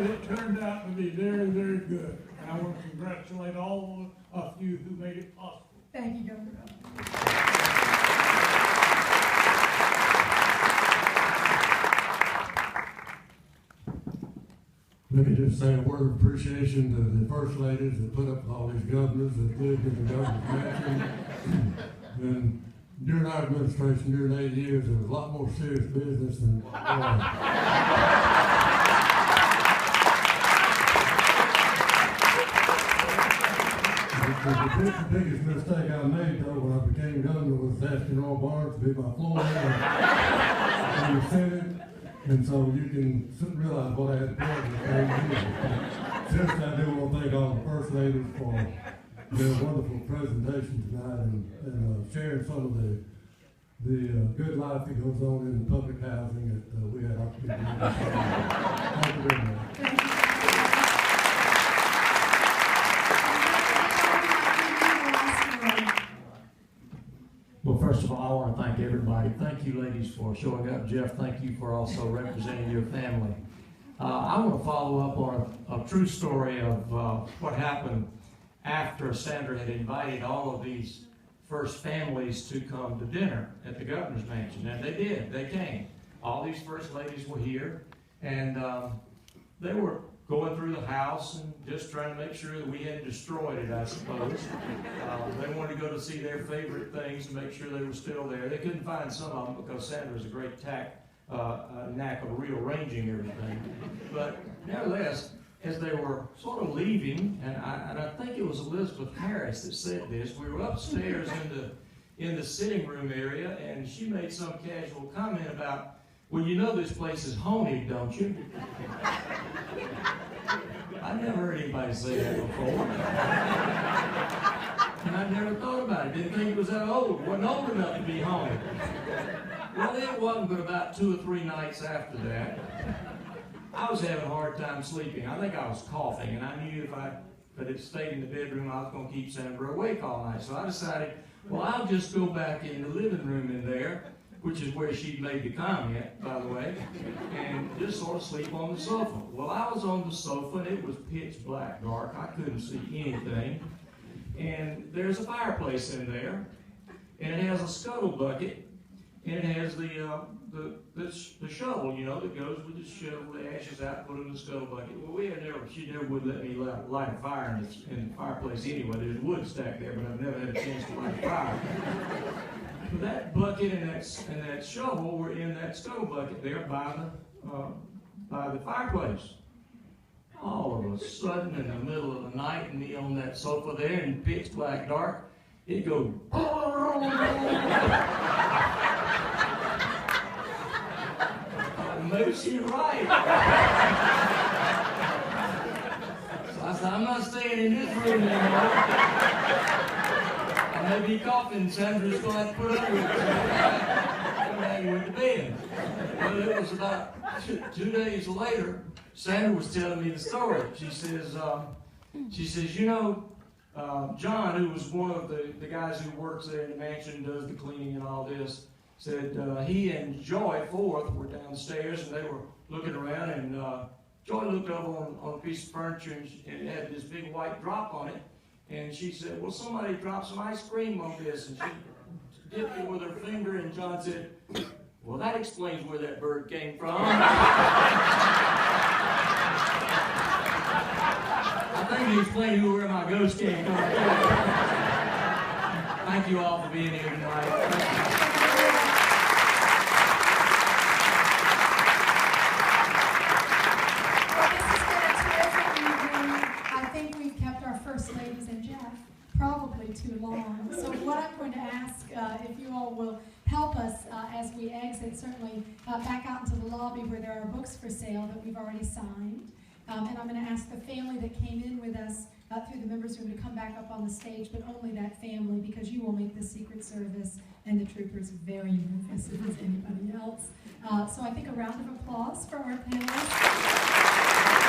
it turned out to be very, very good. And I want to congratulate all of you who made it possible. Thank you, Governor. Let me just say a word of appreciation to the first ladies that put up with all these governors that lived in the governor's mansion. And during our administration, during 8 years, there was a lot more serious business than the biggest mistake I made, though, when I became governor was asking Earl Barnes to be my floor leader in the Senate. And so you can realize what I had to do with Seriously, I do want to thank all the first ladies for their wonderful presentation tonight and sharing some of the good life that goes on in the public housing that we had opportunity to do. Thank you very much. Well, first of all, I want to thank everybody. Thank you, ladies, for showing up. Jeff, thank you for also representing your family. I want to follow up on a true story of what happened after Sandra had invited all of these first families to come to dinner at the governor's mansion. And they did. They came. All these first ladies were here, and they were going through the house and just trying to make sure that we hadn't destroyed it, I suppose. They wanted to go to see their favorite things and make sure they were still there. They couldn't find some of them because Sandra's a great knack of rearranging everything. But nevertheless, as they were sort of leaving, and I think it was Elizabeth Harris that said this, we were upstairs in the sitting room area, and she made some casual comment about, well, you know this place is haunted, don't you? I never heard anybody say that before. And I never thought about it. Didn't think it was that old. Wasn't old enough to be haunted. Well, it wasn't but about 2 or 3 nights after that, I was having a hard time sleeping. I think I was coughing, and I knew if I had stayed in the bedroom, I was going to keep Sandra awake all night. So I decided, well, I'll just go back in the living room in there, which is where she'd made the comment, by the way, and just sort of sleep on the sofa. Well, I was on the sofa, and it was pitch black dark. I couldn't see anything. And there's a fireplace in there, and it has a scuttle bucket, and it has the shovel, you know, that goes with the shovel, the ashes out, put it in the scuttle bucket. Well, she never would let me light a fire in the fireplace anyway. There's wood stacked there, but I've never had a chance to light a fire. That bucket and that shovel were in that scuttle bucket there by the fireplace. All of a sudden, in the middle of the night, and me on that sofa there in pitch black dark, it goes. Maybe she's right. So I said, I'm not staying in this room anymore. I may be coughing, Sandra's going to have to put up with it. Come back with the bed. Well, it was about 2 days later, Sandra was telling me the story. She says, you know, John, who was one of the guys who works there in the mansion, does the cleaning and all this, said he and Joy Forth were downstairs, and they were looking around, and Joy looked over on a piece of furniture, and it had this big white drop on it, and she said, well, somebody dropped some ice cream on this, and she dipped it with her finger, and John said, well, that explains where that bird came from. I think he explained where my ghost came from. Thank you all for being here tonight. Thank you. Probably too long. So what I'm going to ask, if you all will help us as we exit, certainly back out into the lobby where there are books for sale that we've already signed. And I'm going to ask the family that came in with us through the members' room to come back up on the stage, but only that family, because you will make the Secret Service and the troopers very nervous if it's anybody else. So I think a round of applause for our panelists.